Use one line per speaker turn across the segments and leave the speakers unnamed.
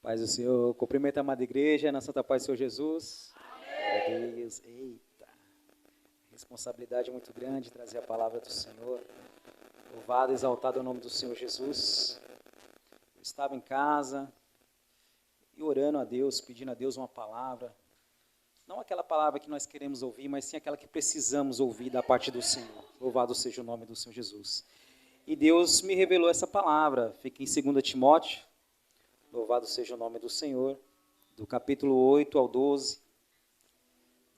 Paz do Senhor, cumprimento a amada igreja, na Santa Paz do Senhor Jesus. Glória a Deus. Eita, responsabilidade muito grande trazer a palavra do Senhor. Louvado, exaltado o nome do Senhor Jesus. Eu estava em casa e orando a Deus, pedindo a Deus uma palavra. Não aquela palavra que nós queremos ouvir, mas sim aquela que precisamos ouvir da parte do Senhor. Louvado seja o nome do Senhor Jesus. E Deus me revelou essa palavra, fica em 2 Timóteo. Louvado seja o nome do Senhor, do capítulo 8 ao 12.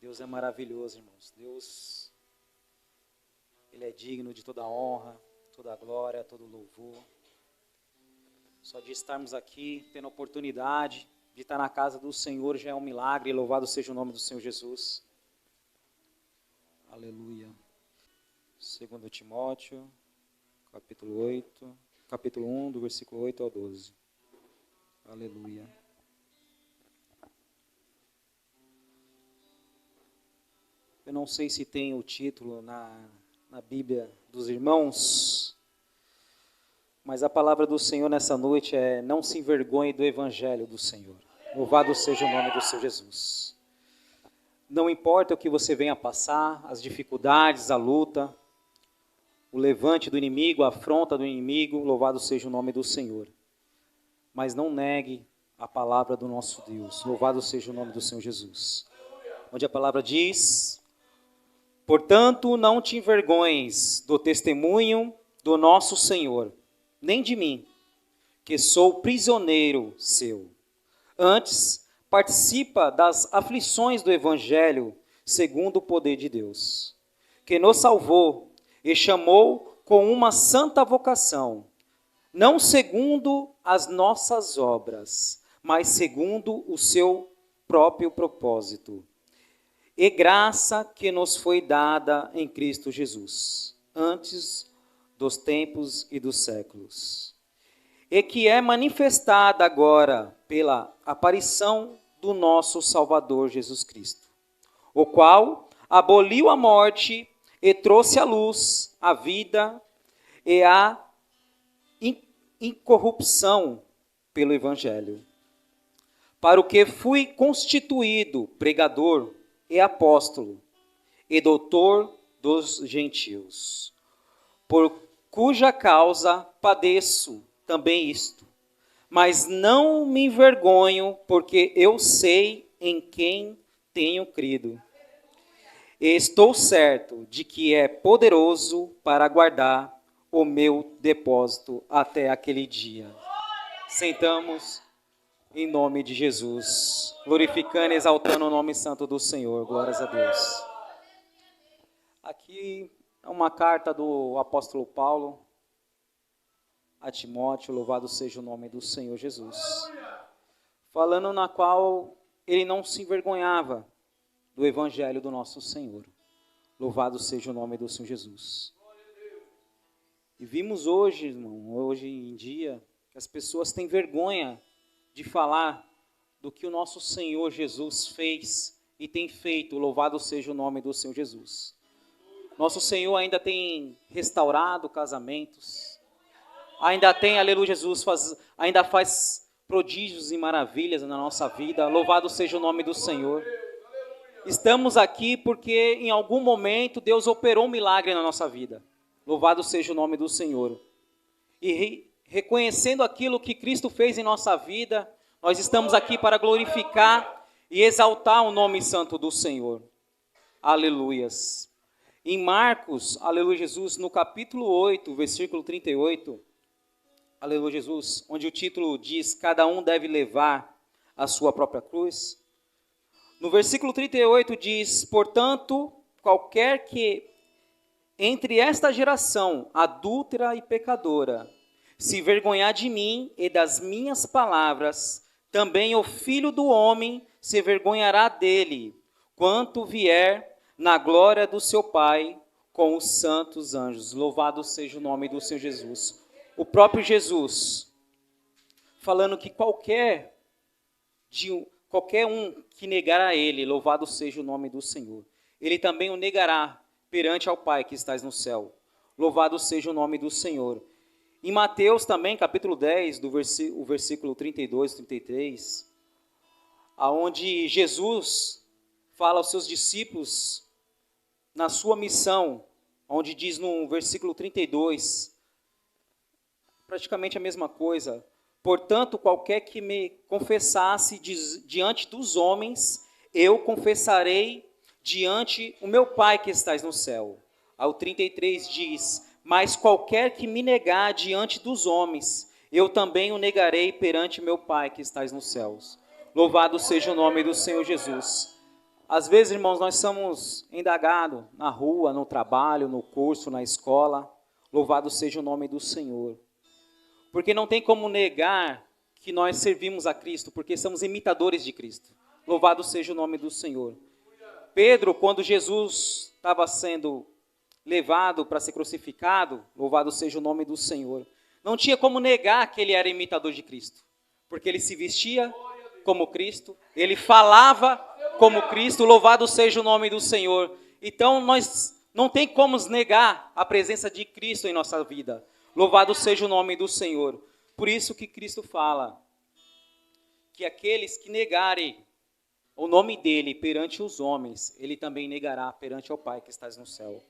Deus é maravilhoso, irmãos. Deus, Ele é digno de toda a honra, toda a glória, todo o louvor. Só de estarmos aqui, tendo a oportunidade de estar na casa do Senhor, já é um milagre. Louvado seja o nome do Senhor Jesus. Aleluia. 2 Timóteo, capítulo 1, do versículo 8 ao 12. Aleluia. Eu não sei se tem o título na Bíblia dos irmãos, mas a palavra do Senhor nessa noite é: não se envergonhe do Evangelho do Senhor. Louvado seja o nome do Senhor Jesus. Não importa o que você venha passar, as dificuldades, a luta, o levante do inimigo, a afronta do inimigo, louvado seja o nome do Senhor. Mas não negue a palavra do nosso Deus. Louvado seja o nome do Senhor Jesus. Onde a palavra diz: portanto, não te envergonhes do testemunho do nosso Senhor, nem de mim, que sou prisioneiro seu. Antes, participa das aflições do Evangelho, segundo o poder de Deus, que nos salvou e chamou com uma santa vocação, não segundo as nossas obras, mas segundo o seu próprio propósito, e graça que nos foi dada em Cristo Jesus, antes dos tempos e dos séculos, e que é manifestada agora pela aparição do nosso Salvador Jesus Cristo, o qual aboliu a morte e trouxe à luz a vida e a incorrupção pelo Evangelho, para o que fui constituído pregador e apóstolo e doutor dos gentios, por cuja causa padeço também isto, mas não me envergonho, porque eu sei em quem tenho crido, e estou certo de que é poderoso para guardar o meu depósito até aquele dia. Sentamos em nome de Jesus, glorificando e exaltando o nome santo do Senhor. Glórias a Deus. Aqui é uma carta do apóstolo Paulo a Timóteo, louvado seja o nome do Senhor Jesus, falando na qual ele não se envergonhava do evangelho do nosso Senhor. Louvado seja o nome do Senhor Jesus. E vimos hoje, irmão, hoje em dia, que as pessoas têm vergonha de falar do que o nosso Senhor Jesus fez e tem feito. Louvado seja o nome do Senhor Jesus. Nosso Senhor ainda tem restaurado casamentos, ainda tem, aleluia, Jesus, ainda faz prodígios e maravilhas na nossa vida. Louvado seja o nome do Senhor. Estamos aqui porque em algum momento Deus operou um milagre na nossa vida. Louvado seja o nome do Senhor. E reconhecendo aquilo que Cristo fez em nossa vida, nós estamos aqui para glorificar e exaltar o nome santo do Senhor. Aleluias. Em Marcos, aleluia Jesus, no capítulo 8, versículo 38, aleluia Jesus, onde o título diz: cada um deve levar a sua própria cruz. No versículo 38 diz: portanto, qualquer que entre esta geração adúltera e pecadora se vergonhar de mim e das minhas palavras, também o Filho do Homem se vergonhará dele, quando vier na glória do seu Pai com os santos anjos. Louvado seja o nome do Senhor Jesus. O próprio Jesus, falando que qualquer um que negar a ele, louvado seja o nome do Senhor, ele também o negará perante ao Pai que estás no céu. Louvado seja o nome do Senhor. Em Mateus também, capítulo 10, o versículo 32 e 33, aonde Jesus fala aos seus discípulos na sua missão, onde diz no versículo 32, praticamente a mesma coisa: portanto, qualquer que me confessasse diante dos homens, eu confessarei diante o meu Pai que estás no céu. Ao 33 diz: mas qualquer que me negar diante dos homens, eu também o negarei perante meu Pai que estás nos céus. Louvado seja o nome do Senhor Jesus. Às vezes, irmãos, nós somos indagados na rua, no trabalho, no curso, na escola. Louvado seja o nome do Senhor. Porque não tem como negar que nós servimos a Cristo, porque somos imitadores de Cristo. Louvado seja o nome do Senhor. Pedro, quando Jesus estava sendo levado para ser crucificado, louvado seja o nome do Senhor, não tinha como negar que ele era imitador de Cristo, porque ele se vestia como Cristo, ele falava como Cristo, louvado seja o nome do Senhor. Então nós não tem como negar a presença de Cristo em nossa vida, louvado seja o nome do Senhor. Por isso que Cristo fala que aqueles que negarem o nome dele perante os homens, ele também negará perante o Pai que estás no céu.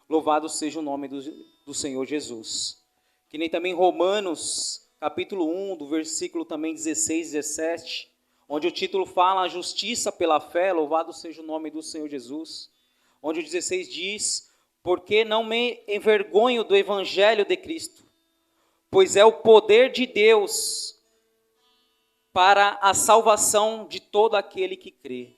Louvado seja o nome do Senhor Jesus. Que nem também Romanos, capítulo 1, do versículo também 16 e 17, onde o título fala a justiça pela fé, louvado seja o nome do Senhor Jesus. Onde o 16 diz: porque não me envergonho do evangelho de Cristo, pois é o poder de Deus para a salvação de todo aquele que crê,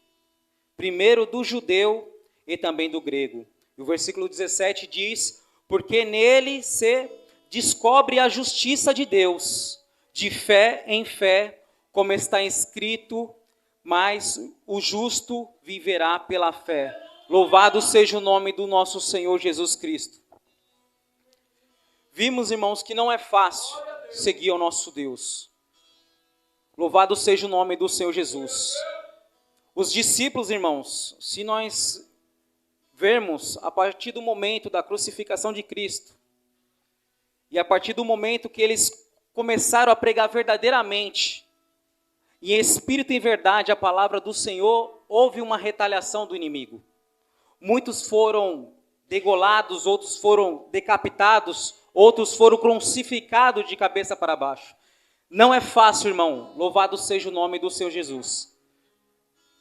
primeiro do judeu e também do grego. E o versículo 17 diz: porque nele se descobre a justiça de Deus, de fé em fé, como está escrito, mas o justo viverá pela fé. Louvado seja o nome do nosso Senhor Jesus Cristo. Vimos, irmãos, que não é fácil seguir ao nosso Deus. Louvado seja o nome do Senhor Jesus. Os discípulos, irmãos, se nós vermos a partir do momento da crucificação de Cristo, e a partir do momento que eles começaram a pregar verdadeiramente, e em espírito e em verdade a palavra do Senhor, houve uma retaliação do inimigo. Muitos foram degolados, outros foram decapitados, outros foram crucificados de cabeça para baixo. Não é fácil, irmão, louvado seja o nome do Senhor Jesus,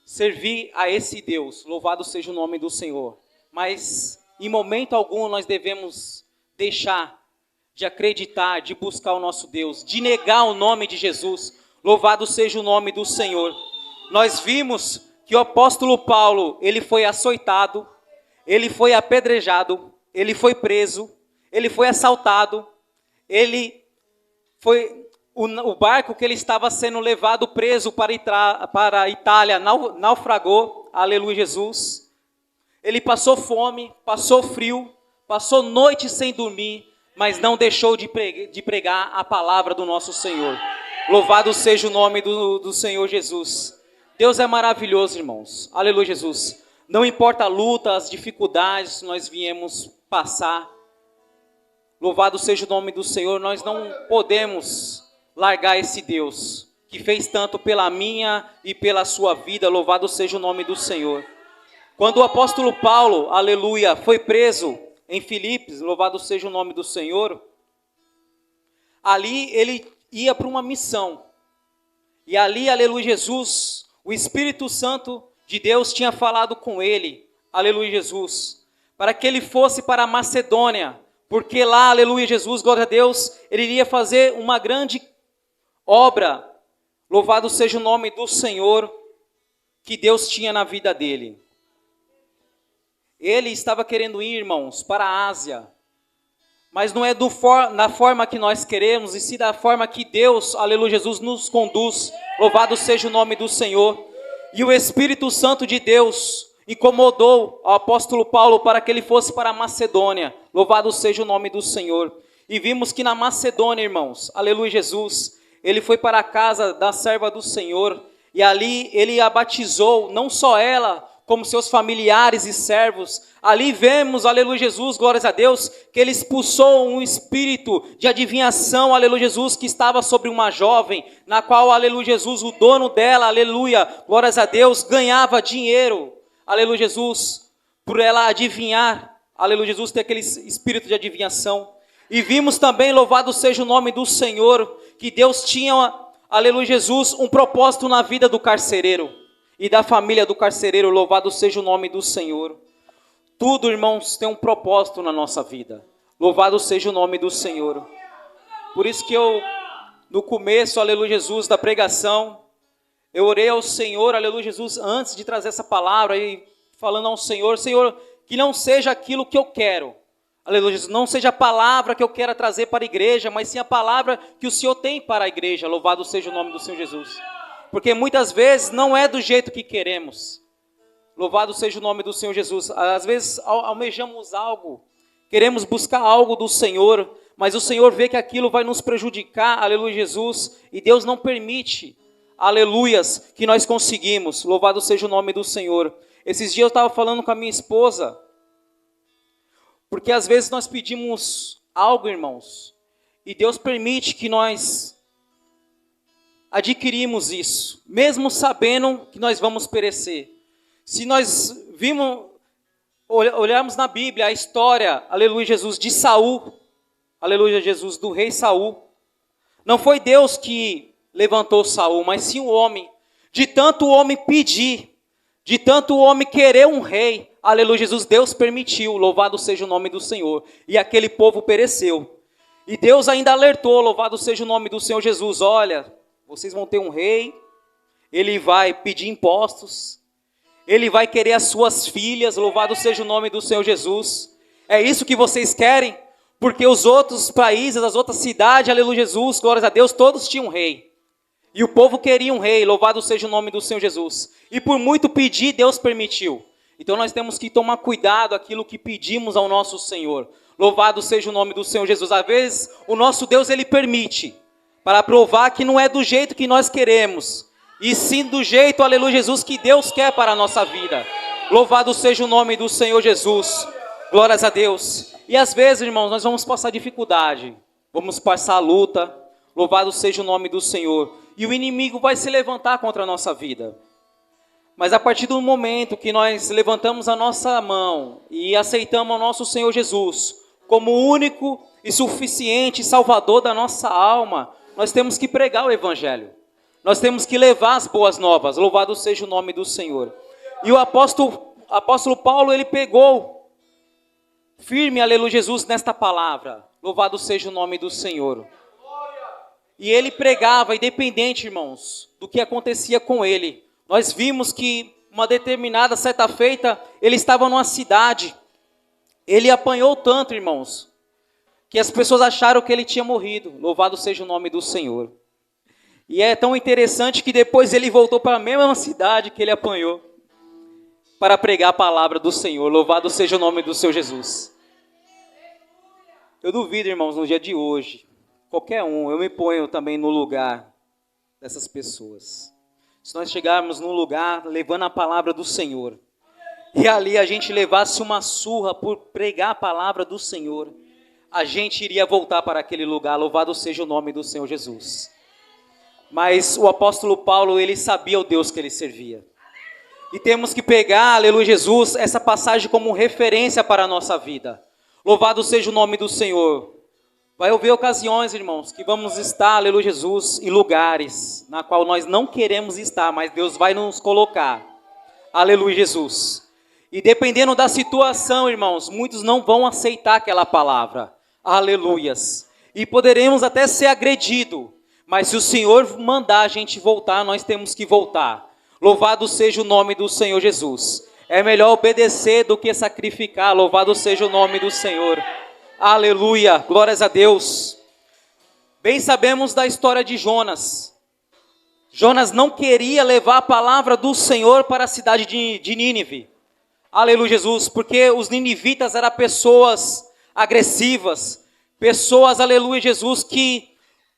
servir a esse Deus, louvado seja o nome do Senhor. Mas em momento algum nós devemos deixar de acreditar, de buscar o nosso Deus, de negar o nome de Jesus, louvado seja o nome do Senhor. Nós vimos que o apóstolo Paulo, ele foi açoitado, ele foi apedrejado, ele foi preso, ele foi assaltado, o barco que ele estava sendo levado preso para a Itália naufragou, aleluia Jesus. Ele passou fome, passou frio, passou noite sem dormir, mas não deixou de pregar a palavra do nosso Senhor. Louvado seja o nome do Senhor Jesus. Deus é maravilhoso, irmãos. Aleluia, Jesus. Não importa a luta, as dificuldades que nós viemos passar. Louvado seja o nome do Senhor. Nós não podemos largar esse Deus que fez tanto pela minha e pela sua vida. Louvado seja o nome do Senhor. Quando o apóstolo Paulo, aleluia, foi preso em Filipos, louvado seja o nome do Senhor, ali ele ia para uma missão. E ali, aleluia, Jesus, o Espírito Santo de Deus tinha falado com ele, aleluia, Jesus, para que ele fosse para a Macedônia, porque lá, aleluia, Jesus, glória a Deus, ele iria fazer uma grande obra, louvado seja o nome do Senhor, que Deus tinha na vida dele. Ele estava querendo ir, irmãos, para a Ásia, mas não é da forma que nós queremos, e sim da forma que Deus, aleluia, Jesus, nos conduz. Louvado seja o nome do Senhor. E o Espírito Santo de Deus incomodou o apóstolo Paulo para que ele fosse para a Macedônia. Louvado seja o nome do Senhor. E vimos que na Macedônia, irmãos, aleluia, Jesus, ele foi para a casa da serva do Senhor, e ali ele a batizou, não só ela, como seus familiares e servos. Ali vemos, aleluia Jesus, glórias a Deus, que ele expulsou um espírito de adivinhação, aleluia Jesus, que estava sobre uma jovem, na qual, aleluia Jesus, o dono dela, aleluia, glórias a Deus, ganhava dinheiro, aleluia Jesus, por ela adivinhar, aleluia Jesus, ter aquele espírito de adivinhação. E vimos também, louvado seja o nome do Senhor, que Deus tinha, aleluia Jesus, um propósito na vida do carcereiro e da família do carcereiro, louvado seja o nome do Senhor. Tudo, irmãos, tem um propósito na nossa vida. Louvado seja o nome do Senhor. Por isso que no começo, aleluia Jesus, da pregação, eu orei ao Senhor, aleluia Jesus, antes de trazer essa palavra, e falando ao Senhor, Senhor, que não seja aquilo que eu quero. Aleluia Jesus, não seja a palavra que eu quero trazer para a igreja, mas sim a palavra que o Senhor tem para a igreja. Louvado seja o nome do Senhor Jesus. Porque muitas vezes não é do jeito que queremos. Louvado seja o nome do Senhor Jesus. Às vezes almejamos algo, queremos buscar algo do Senhor, mas o Senhor vê que aquilo vai nos prejudicar, aleluia Jesus, e Deus não permite, aleluias, que nós conseguimos. Louvado seja o nome do Senhor. Esses dias eu estava falando com a minha esposa, porque às vezes nós pedimos algo, irmãos, e Deus permite que nós adquirimos isso, mesmo sabendo que nós vamos perecer. Se nós olharmos na Bíblia a história, aleluia Jesus, de Saul, aleluia Jesus, do rei Saul, não foi Deus que levantou Saul, mas sim o homem. De tanto o homem pedir, de tanto o homem querer um rei, aleluia Jesus, Deus permitiu, louvado seja o nome do Senhor, e aquele povo pereceu. E Deus ainda alertou, louvado seja o nome do Senhor Jesus, olha, vocês vão ter um rei, ele vai pedir impostos, ele vai querer as suas filhas, louvado seja o nome do Senhor Jesus. É isso que vocês querem? Porque os outros países, as outras cidades, aleluia Jesus, glórias a Deus, todos tinham um rei. E o povo queria um rei, louvado seja o nome do Senhor Jesus. E por muito pedir, Deus permitiu. Então nós temos que tomar cuidado aquilo que pedimos ao nosso Senhor. Louvado seja o nome do Senhor Jesus. Às vezes o nosso Deus, ele permite, para provar que não é do jeito que nós queremos, e sim do jeito, aleluia Jesus, que Deus quer para a nossa vida. Louvado seja o nome do Senhor Jesus. Glórias a Deus. E às vezes, irmãos, nós vamos passar dificuldade, vamos passar luta. Louvado seja o nome do Senhor. E o inimigo vai se levantar contra a nossa vida. Mas a partir do momento que nós levantamos a nossa mão e aceitamos o nosso Senhor Jesus como único e suficiente Salvador da nossa alma, nós temos que pregar o Evangelho. Nós temos que levar as boas novas. Louvado seja o nome do Senhor. E o apóstolo Paulo, ele pegou firme, aleluia Jesus, nesta palavra. Louvado seja o nome do Senhor. E ele pregava, independente, irmãos, do que acontecia com ele. Nós vimos que uma determinada certa feita, ele estava numa cidade. Ele apanhou tanto, irmãos, que as pessoas acharam que ele tinha morrido. Louvado seja o nome do Senhor. E é tão interessante que depois ele voltou para a mesma cidade que ele apanhou, para pregar a palavra do Senhor. Louvado seja o nome do Senhor Jesus. Eu duvido, irmãos, no dia de hoje, qualquer um, eu me ponho também no lugar dessas pessoas. Se nós chegarmos num lugar levando a palavra do Senhor, e ali a gente levasse uma surra por pregar a palavra do Senhor, a gente iria voltar para aquele lugar. Louvado seja o nome do Senhor Jesus. Mas o apóstolo Paulo, ele sabia o Deus que ele servia. E temos que pegar, aleluia Jesus, essa passagem como referência para a nossa vida. Louvado seja o nome do Senhor. Vai haver ocasiões, irmãos, que vamos estar, aleluia Jesus, em lugares na qual nós não queremos estar, mas Deus vai nos colocar. Aleluia Jesus. E dependendo da situação, irmãos, muitos não vão aceitar aquela palavra. Aleluias. E poderemos até ser agredidos. Mas se o Senhor mandar a gente voltar, nós temos que voltar. Louvado seja o nome do Senhor Jesus. É melhor obedecer do que sacrificar. Louvado seja o nome do Senhor. Aleluia, glórias a Deus. Bem sabemos da história de Jonas. Jonas não queria levar a palavra do Senhor para a cidade de Nínive. Aleluia Jesus, porque os ninivitas eram pessoas agressivas. Pessoas, aleluia Jesus, que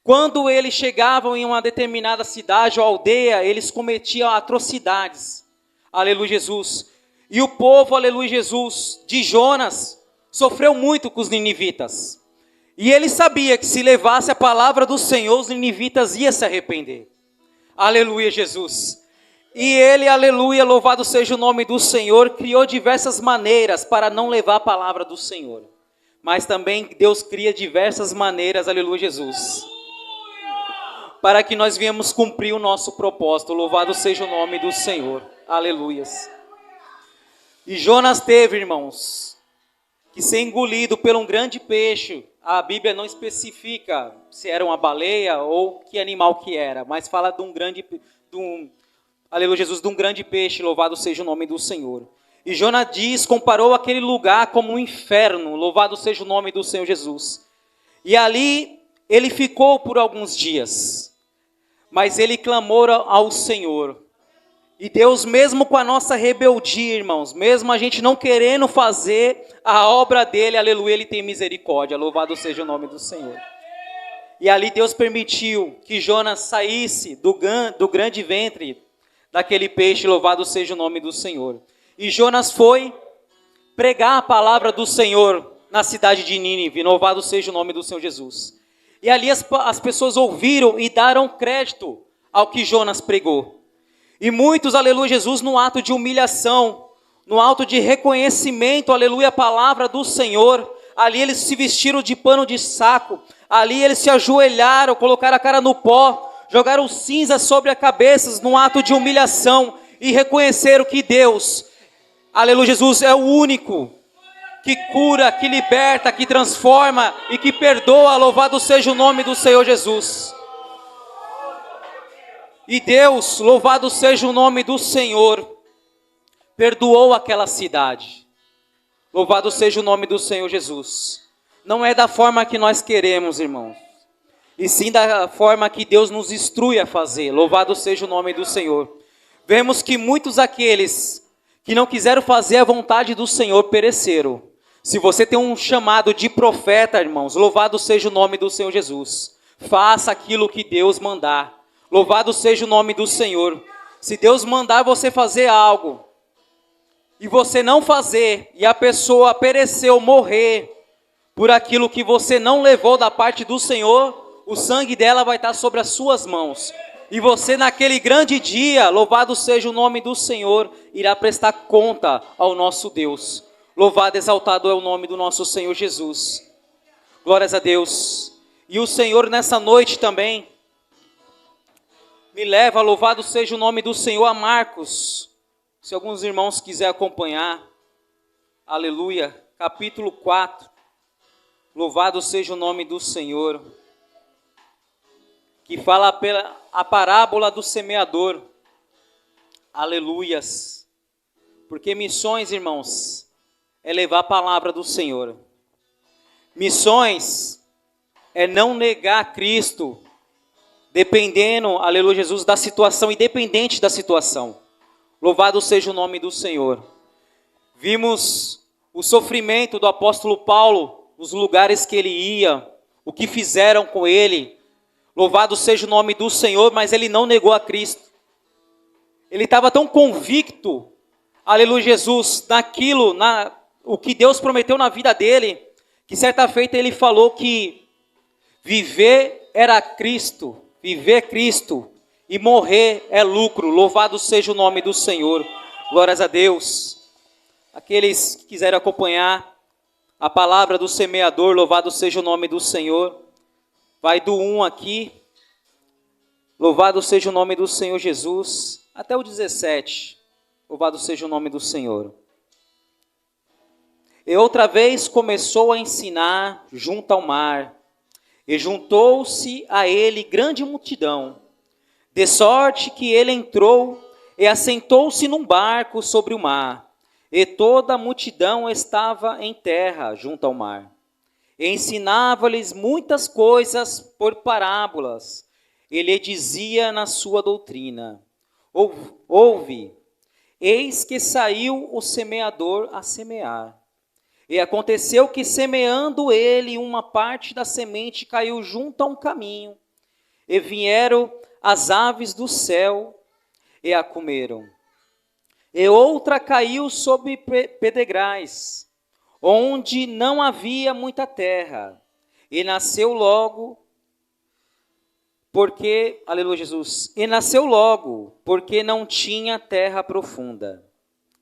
quando eles chegavam em uma determinada cidade ou aldeia, eles cometiam atrocidades. Aleluia Jesus. E o povo, aleluia Jesus, de Jonas, sofreu muito com os ninivitas. E ele sabia que se levasse a palavra do Senhor, os ninivitas iam se arrepender. Aleluia Jesus. E ele, aleluia, louvado seja o nome do Senhor, criou diversas maneiras para não levar a palavra do Senhor. Mas também Deus cria diversas maneiras, aleluia Jesus, para que nós venhamos cumprir o nosso propósito. Louvado seja o nome do Senhor. Aleluias. E Jonas teve, irmãos, que ser engolido por um grande peixe. A Bíblia não especifica se era uma baleia ou que animal que era, mas fala de um grande, aleluia Jesus, de um grande peixe, louvado seja o nome do Senhor. E Jonas comparou aquele lugar como um inferno, louvado seja o nome do Senhor Jesus. E ali ele ficou por alguns dias, mas ele clamou ao Senhor. E Deus, mesmo com a nossa rebeldia, irmãos, mesmo a gente não querendo fazer a obra dele, aleluia, ele tem misericórdia, louvado seja o nome do Senhor. E ali Deus permitiu que Jonas saísse do grande ventre daquele peixe, louvado seja o nome do Senhor. E Jonas foi pregar a palavra do Senhor na cidade de Nínive, louvado seja o nome do Senhor Jesus. E ali as pessoas ouviram e deram crédito ao que Jonas pregou. E muitos, aleluia Jesus, no ato de humilhação, no ato de reconhecimento, aleluia, a palavra do Senhor, ali eles se vestiram de pano de saco, ali eles se ajoelharam, colocaram a cara no pó, jogaram cinza sobre a cabeça, no ato de humilhação, e reconheceram que Deus, aleluia Jesus, é o único que cura, que liberta, que transforma e que perdoa, louvado seja o nome do Senhor Jesus. E Deus, louvado seja o nome do Senhor, perdoou aquela cidade. Louvado seja o nome do Senhor Jesus. Não é da forma que nós queremos, irmãos, e sim da forma que Deus nos instrui a fazer. Louvado seja o nome do Senhor. Vemos que muitos aqueles que não quiseram fazer a vontade do Senhor pereceram. Se você tem um chamado de profeta, irmãos, louvado seja o nome do Senhor Jesus. Faça aquilo que Deus mandar. Louvado seja o nome do Senhor. Se Deus mandar você fazer algo, e você não fazer, e a pessoa pereceu, morrer, por aquilo que você não levou da parte do Senhor, o sangue dela vai estar sobre as suas mãos. E você naquele grande dia, louvado seja o nome do Senhor, irá prestar conta ao nosso Deus. Louvado, exaltado é o nome do nosso Senhor Jesus. Glórias a Deus. E o Senhor nessa noite também me leva, louvado seja o nome do Senhor, a Marcos. Se alguns irmãos quiserem acompanhar, aleluia, capítulo 4, louvado seja o nome do Senhor, que fala pela a parábola do semeador, aleluias, porque missões, irmãos, é levar a palavra do Senhor, missões é não negar Cristo, dependendo, aleluia Jesus, da situação, independente da situação. Louvado seja o nome do Senhor. Vimos o sofrimento do apóstolo Paulo, nos lugares que ele ia, o que fizeram com ele. Louvado seja o nome do Senhor, mas ele não negou a Cristo. Ele estava tão convicto, aleluia Jesus, naquilo, o que Deus prometeu na vida dele, que certa feita ele falou que viver era Cristo. Viver Cristo e morrer é lucro. Louvado seja o nome do Senhor. Glórias a Deus. Aqueles que quiserem acompanhar a palavra do semeador, louvado seja o nome do Senhor. Vai do 1 aqui. Louvado seja o nome do Senhor Jesus. Até o 17. Louvado seja o nome do Senhor. E outra vez começou a ensinar junto ao mar. E juntou-se a ele grande multidão, de sorte que ele entrou e assentou-se num barco sobre o mar, e toda a multidão estava em terra junto ao mar. E ensinava-lhes muitas coisas por parábolas, e lhe dizia na sua doutrina: ouve, eis que saiu o semeador a semear. E aconteceu que, semeando ele, uma parte da semente caiu junto a um caminho, e vieram as aves do céu e a comeram. E outra caiu sobre pedregais, onde não havia muita terra, e nasceu logo, aleluia Jesus, e nasceu logo, porque não tinha terra profunda,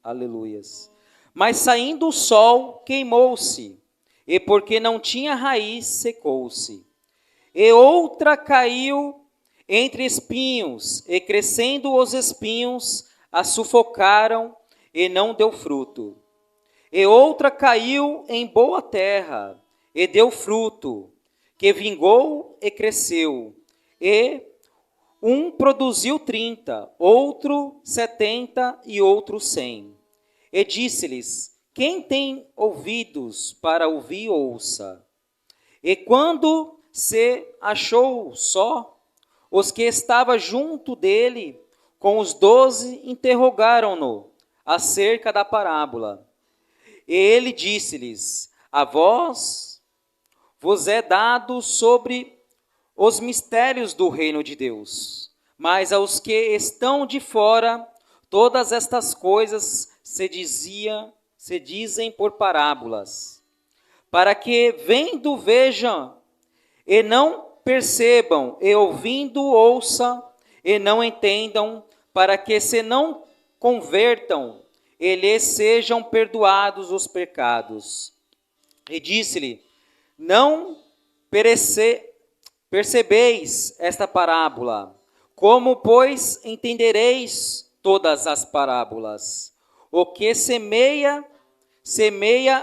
aleluias. Mas saindo o sol, queimou-se, e porque não tinha raiz, secou-se. E outra caiu entre espinhos, e crescendo os espinhos, a sufocaram, e não deu fruto. E outra caiu em boa terra, e deu fruto, que vingou e cresceu. E um produziu 30, outro 70 e outro 100. E disse-lhes: quem tem ouvidos para ouvir, ouça. E quando se achou só, os que estavam junto dele, com os 12, interrogaram-no acerca da parábola. E ele disse-lhes: a vós vos é dado sobre os mistérios do reino de Deus, mas aos que estão de fora, todas estas coisas se dizem por parábolas, para que vendo vejam e não percebam, e ouvindo ouçam e não entendam, para que se não convertam e lhes sejam perdoados os pecados. E disse-lhe: não percebeis esta parábola? Como, pois, entendereis todas as parábolas? O que semeia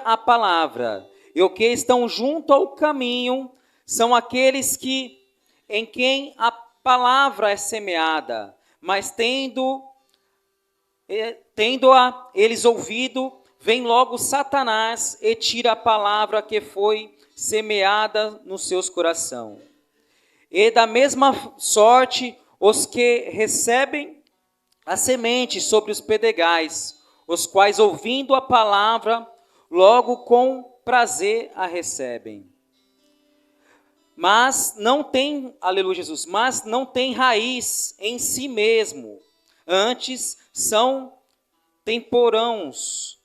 a palavra, e o que estão junto ao caminho são aqueles em quem a palavra é semeada, mas tendo-a eles ouvido, vem logo Satanás e tira a palavra que foi semeada nos seus corações. E da mesma sorte, os que recebem a semente sobre os pedregais, os quais, ouvindo a palavra, logo com prazer a recebem. Mas não tem, aleluia Jesus, mas não tem raiz em si mesmo, antes são temporãos.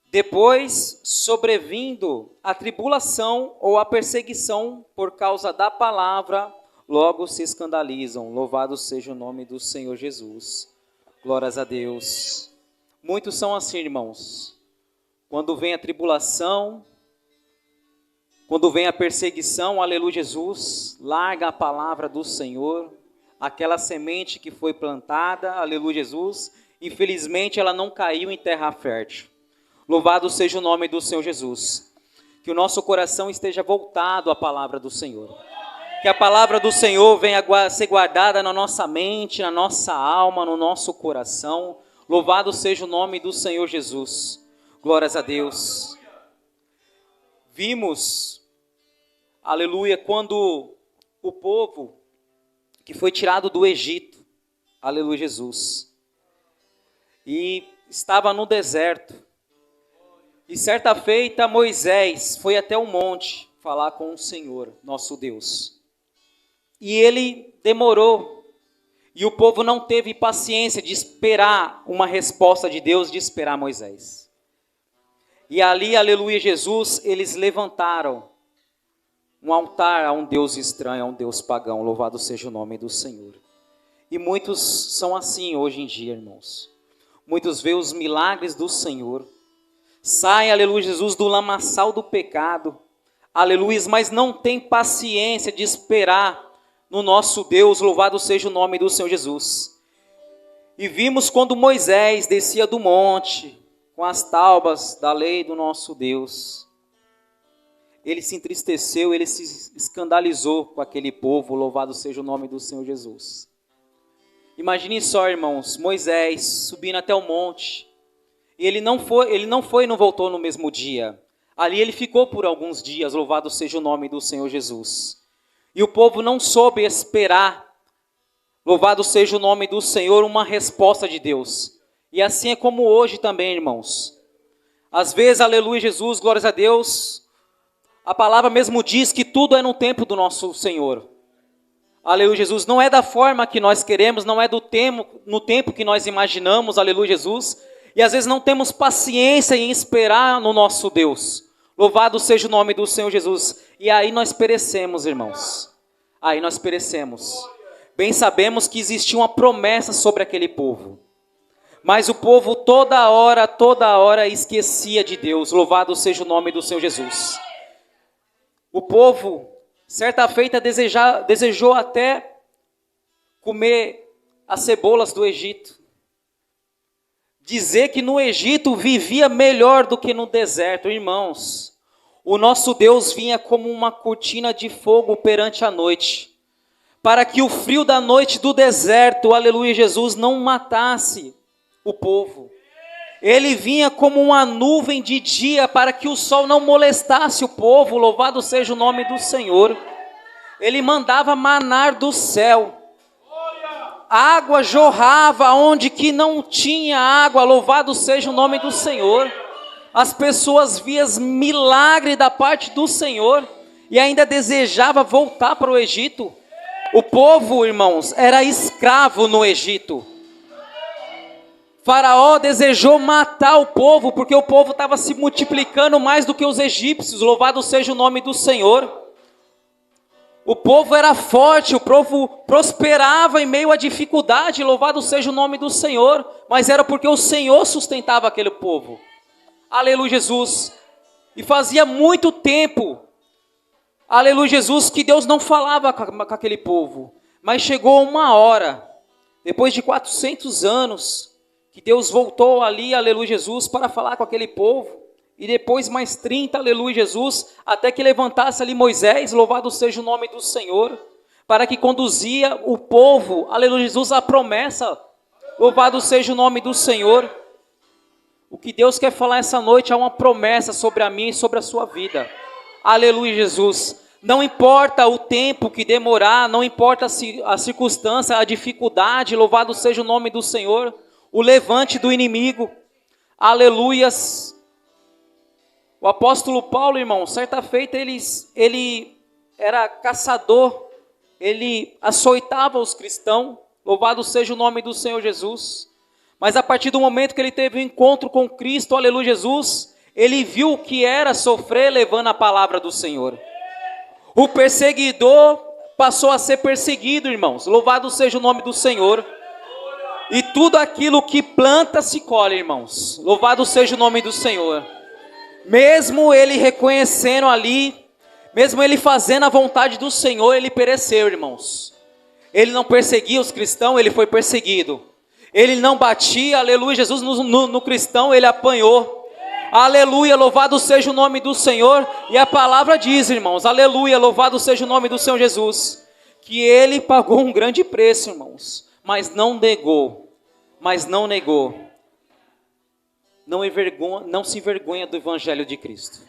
Depois, sobrevindo a tribulação ou a perseguição por causa da palavra, logo se escandalizam. Louvado seja o nome do Senhor Jesus. Glórias a Deus. Muitos são assim, irmãos. Quando vem a tribulação, quando vem a perseguição, aleluia Jesus, larga a palavra do Senhor, aquela semente que foi plantada, aleluia Jesus, infelizmente ela não caiu em terra fértil. Louvado seja o nome do Senhor Jesus. Que o nosso coração esteja voltado à palavra do Senhor. Que a palavra do Senhor venha ser guardada na nossa mente, na nossa alma, no nosso coração. Louvado seja o nome do Senhor Jesus. Glórias a Deus. Vimos, aleluia, quando o povo que foi tirado do Egito, aleluia Jesus, e estava no deserto. E certa feita Moisés foi até o monte falar com o Senhor, nosso Deus. E ele demorou. E o povo não teve paciência de esperar uma resposta de Deus, de esperar Moisés. E ali, aleluia Jesus, eles levantaram um altar a um Deus estranho, a um Deus pagão. Louvado seja o nome do Senhor. E muitos são assim hoje em dia, irmãos. Muitos veem os milagres do Senhor. Saem, aleluia Jesus, do lamaçal do pecado. Aleluia, mas não tem paciência de esperar no nosso Deus. Louvado seja o nome do Senhor Jesus. E vimos quando Moisés descia do monte com as tábuas da lei do nosso Deus. Ele se entristeceu, ele se escandalizou com aquele povo. Louvado seja o nome do Senhor Jesus. Imagine só, irmãos, Moisés subindo até o monte. E ele não foi e não voltou no mesmo dia. Ali ele ficou por alguns dias. Louvado seja o nome do Senhor Jesus. E o povo não soube esperar. Louvado seja o nome do Senhor, uma resposta de Deus. E assim é como hoje também, irmãos. Às vezes, aleluia Jesus, glórias a Deus, a palavra mesmo diz que tudo é no tempo do nosso Senhor. aleluia Jesus, não é da forma que nós queremos, não é no tempo que nós imaginamos, aleluia Jesus, e às vezes não temos paciência em esperar no nosso Deus. Louvado seja o nome do Senhor Jesus. E aí nós perecemos, irmãos. Aí nós perecemos. Bem sabemos que existia uma promessa sobre aquele povo. Mas o povo toda hora esquecia de Deus. Louvado seja o nome do Senhor Jesus. O povo, certa feita, desejou até comer as cebolas do Egito. Dizer que no Egito vivia melhor do que no deserto. Irmãos, o nosso Deus vinha como uma cortina de fogo perante a noite, para que o frio da noite do deserto, aleluia Jesus, não matasse o povo. Ele vinha como uma nuvem de dia, para que o sol não molestasse o povo. Louvado seja o nome do Senhor. Ele mandava manar do céu. A água jorrava onde que não tinha água. Louvado seja o nome do Senhor. As pessoas viam milagre da parte do Senhor e ainda desejava voltar para o Egito. O povo, irmãos, era escravo no Egito. Faraó desejou matar o povo, porque o povo estava se multiplicando mais do que os egípcios. Louvado seja o nome do Senhor. O povo era forte, o povo prosperava em meio à dificuldade. Louvado seja o nome do Senhor. Mas era porque o Senhor sustentava aquele povo. Aleluia Jesus. E fazia muito tempo, aleluia Jesus, que Deus não falava com aquele povo. Mas chegou uma hora, depois de 400 anos, que Deus voltou ali, aleluia Jesus, para falar com aquele povo. E depois mais 30, aleluia Jesus, até que levantasse ali Moisés, louvado seja o nome do Senhor, para que conduzia o povo, aleluia Jesus, à promessa. Louvado seja o nome do Senhor. O que Deus quer falar essa noite é uma promessa sobre a minha e sobre a sua vida. Aleluia Jesus. Não importa o tempo que demorar, não importa a circunstância, a dificuldade, louvado seja o nome do Senhor, o levante do inimigo. Aleluias. O apóstolo Paulo, irmão, certa feita ele era caçador, ele açoitava os cristãos, louvado seja o nome do Senhor Jesus. Mas a partir do momento que ele teve um encontro com Cristo, aleluia Jesus, ele viu o que era sofrer levando a palavra do Senhor. O perseguidor passou a ser perseguido, irmãos, louvado seja o nome do Senhor. E tudo aquilo que planta se colhe, irmãos, louvado seja o nome do Senhor. Mesmo ele reconhecendo ali, mesmo ele fazendo a vontade do Senhor, ele pereceu, irmãos. Ele não perseguia os cristãos, ele foi perseguido. Ele não batia, aleluia, Jesus no cristão, ele apanhou. Aleluia, louvado seja o nome do Senhor. E a palavra diz, irmãos, aleluia, louvado seja o nome do Senhor Jesus, que ele pagou um grande preço, irmãos, mas não negou. Não se envergonha do evangelho de Cristo.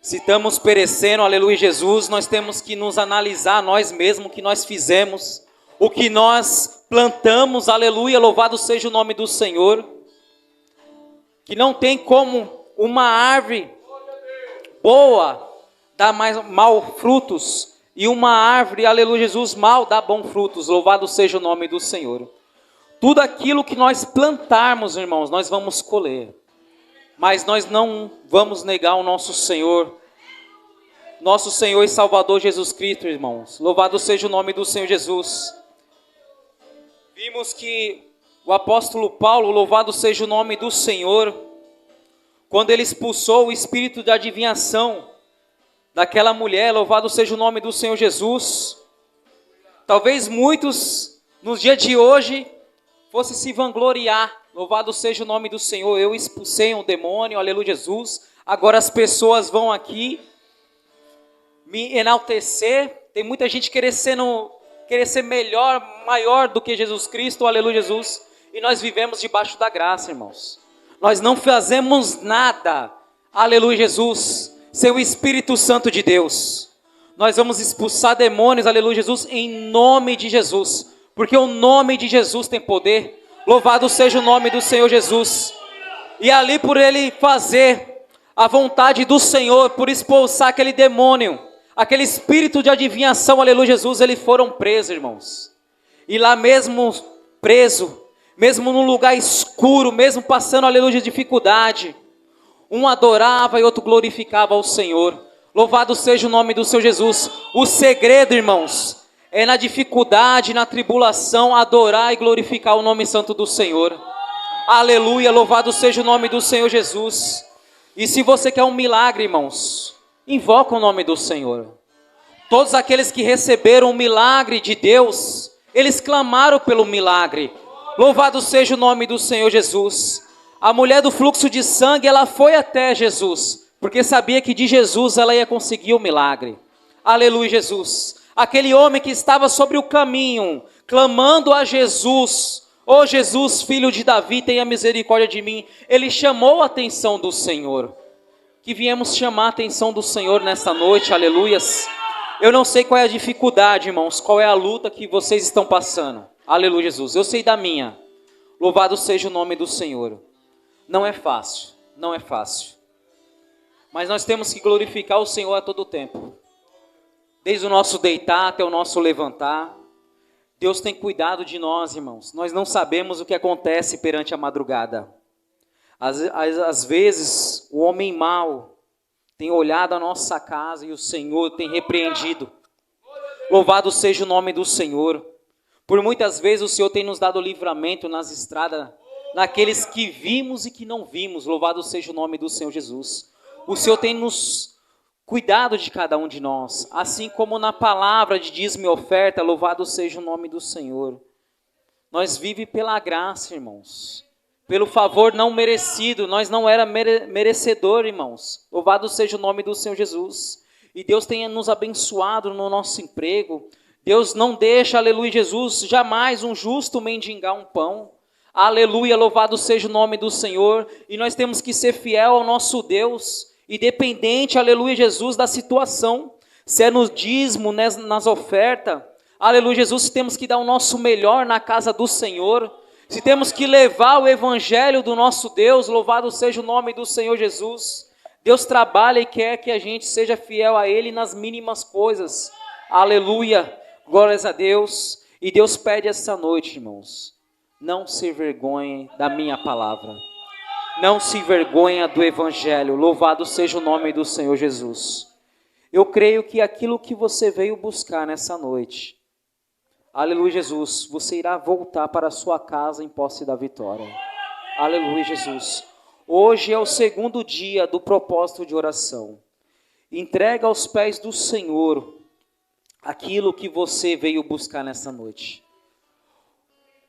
Se estamos perecendo, aleluia Jesus, nós temos que nos analisar nós mesmos, o que nós fizemos, o que nós plantamos, aleluia, louvado seja o nome do Senhor. Que não tem como uma árvore boa dar mal frutos, e uma árvore, aleluia Jesus, mal dá bons frutos, louvado seja o nome do Senhor. Tudo aquilo que nós plantarmos, irmãos, nós vamos colher. Mas nós não vamos negar o nosso Senhor e Salvador Jesus Cristo, irmãos. Louvado seja o nome do Senhor Jesus. Vimos que o apóstolo Paulo, louvado seja o nome do Senhor, quando ele expulsou o espírito de adivinhação daquela mulher, louvado seja o nome do Senhor Jesus. Talvez muitos, nos dias de hoje, fosse se vangloriar, louvado seja o nome do Senhor, eu expulsei um demônio, aleluia Jesus, agora as pessoas vão aqui me enaltecer. Tem muita gente querer ser melhor, maior do que Jesus Cristo, aleluia Jesus, e nós vivemos debaixo da graça, irmãos. Nós não fazemos nada, aleluia Jesus, sem o Espírito Santo de Deus. Nós vamos expulsar demônios, aleluia Jesus, em nome de Jesus. Porque o nome de Jesus tem poder. Louvado seja o nome do Senhor Jesus. E ali por ele fazer a vontade do Senhor, por expulsar aquele demônio, aquele espírito de adivinhação, aleluia, Jesus, eles foram presos, irmãos. E lá mesmo preso, mesmo num lugar escuro, mesmo passando, aleluia, dificuldade, um adorava e outro glorificava ao Senhor. Louvado seja o nome do Senhor Jesus. O segredo, irmãos, é na dificuldade, na tribulação, adorar e glorificar o nome santo do Senhor. Aleluia, louvado seja o nome do Senhor Jesus. E se você quer um milagre, irmãos, invoca o nome do Senhor. Todos aqueles que receberam o milagre de Deus, eles clamaram pelo milagre. Louvado seja o nome do Senhor Jesus. A mulher do fluxo de sangue, ela foi até Jesus, porque sabia que de Jesus ela ia conseguir o milagre. Aleluia, Jesus. Aquele homem que estava sobre o caminho, clamando a Jesus: ó Jesus, filho de Davi, tenha misericórdia de mim. Ele chamou a atenção do Senhor. Que viemos chamar a atenção do Senhor nesta noite, aleluias. Eu não sei qual é a dificuldade, irmãos, qual é a luta que vocês estão passando. Aleluia, Jesus. Eu sei da minha. Louvado seja o nome do Senhor. Não é fácil, não é fácil. Mas nós temos que glorificar o Senhor a todo tempo. Desde o nosso deitar até o nosso levantar. Deus tem cuidado de nós, irmãos. Nós não sabemos o que acontece perante a madrugada. Às vezes, o homem mau tem olhado a nossa casa e o Senhor tem repreendido. Louvado seja o nome do Senhor. Por muitas vezes o Senhor tem nos dado livramento nas estradas, naqueles que vimos e que não vimos. Louvado seja o nome do Senhor Jesus. O Senhor tem nos cuidado de cada um de nós, assim como na palavra de dízimo e oferta. Louvado seja o nome do Senhor. Nós vivemos pela graça, irmãos, pelo favor não merecido. Nós não era merecedor, irmãos. Louvado seja o nome do Senhor Jesus. E Deus tenha nos abençoado no nosso emprego. Deus não deixa, aleluia, Jesus, jamais um justo mendigar um pão. Aleluia, louvado seja o nome do Senhor. E nós temos que ser fiel ao nosso Deus, independente, aleluia, Jesus, da situação. Se é no dízimo, nas ofertas, aleluia, Jesus, se temos que dar o nosso melhor na casa do Senhor, se temos que levar o evangelho do nosso Deus, louvado seja o nome do Senhor Jesus. Deus trabalha e quer que a gente seja fiel a Ele nas mínimas coisas. Aleluia, glórias a Deus. E Deus pede essa noite, irmãos, não se envergonhem da minha palavra. Não se envergonha do evangelho. Louvado seja o nome do Senhor Jesus. Eu creio que aquilo que você veio buscar nessa noite, aleluia, Jesus, você irá voltar para a sua casa em posse da vitória. Aleluia, Jesus. Hoje é o segundo dia do propósito de oração. Entrega aos pés do Senhor aquilo que você veio buscar nessa noite.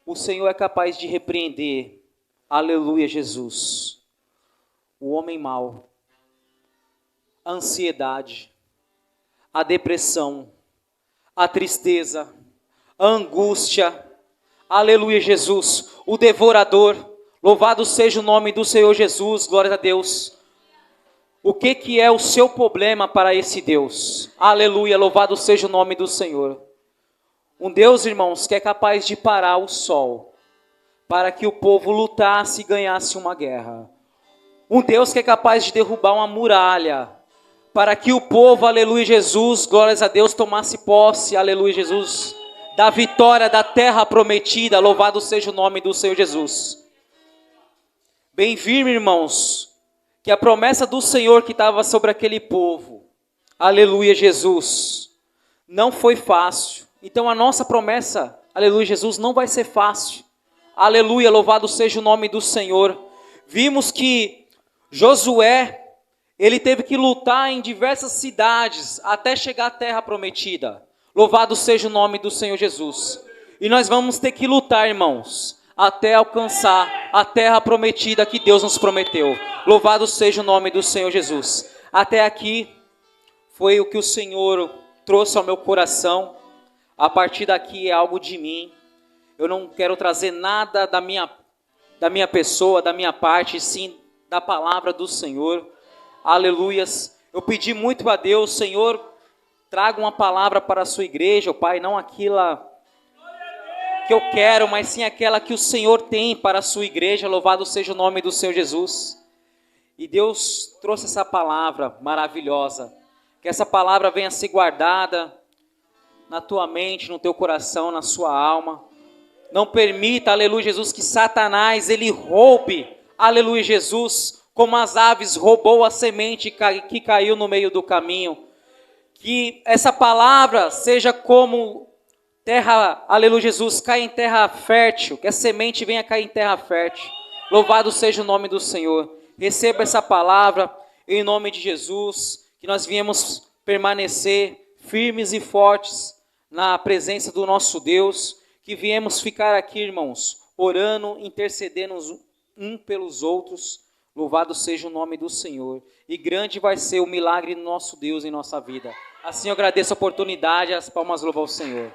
O Senhor é capaz de repreender, aleluia, Jesus, o homem mau, a ansiedade, a depressão, a tristeza, a angústia, aleluia, Jesus, o devorador. Louvado seja o nome do Senhor Jesus, glória a Deus. O que é o seu problema para esse Deus? Aleluia, louvado seja o nome do Senhor. Um Deus, irmãos, que é capaz de parar o sol, para que o povo lutasse e ganhasse uma guerra. Um Deus que é capaz de derrubar uma muralha, para que o povo, aleluia, Jesus, glórias a Deus, tomasse posse, aleluia, Jesus, da vitória da terra prometida. Louvado seja o nome do Senhor Jesus. Bem firme, irmãos, que a promessa do Senhor que estava sobre aquele povo, aleluia, Jesus, não foi fácil. Então a nossa promessa, aleluia, Jesus, não vai ser fácil. Aleluia, louvado seja o nome do Senhor. Vimos que Josué, ele teve que lutar em diversas cidades até chegar à terra prometida. Louvado seja o nome do Senhor Jesus. E nós vamos ter que lutar, irmãos, até alcançar a terra prometida que Deus nos prometeu. Louvado seja o nome do Senhor Jesus. Até aqui foi o que o Senhor trouxe ao meu coração. A partir daqui é algo de mim. Eu não quero trazer nada da minha pessoa, da minha parte, sim da palavra do Senhor. Aleluias. Eu pedi muito a Deus, Senhor, traga uma palavra para a sua igreja, Pai, não aquela que eu quero, mas sim aquela que o Senhor tem para a sua igreja. Louvado seja o nome do Senhor Jesus. E Deus trouxe essa palavra maravilhosa, Que essa palavra venha ser guardada na tua mente, no teu coração, na sua alma. Não permita, aleluia, Jesus, que Satanás, ele roube, aleluia, Jesus, como as aves roubou a semente que caiu no meio do caminho. Que essa palavra seja como terra, aleluia, Jesus, cai em terra fértil, que a semente venha cair em terra fértil. Louvado seja o nome do Senhor. Receba essa palavra em nome de Jesus, que nós viemos permanecer firmes e fortes na presença do nosso Deus, que viemos ficar aqui, irmãos, orando, intercedendo um pelos outros. Louvado seja o nome do Senhor. E grande vai ser o milagre do nosso Deus em nossa vida. Assim eu agradeço a oportunidade, as palmas louvam ao Senhor.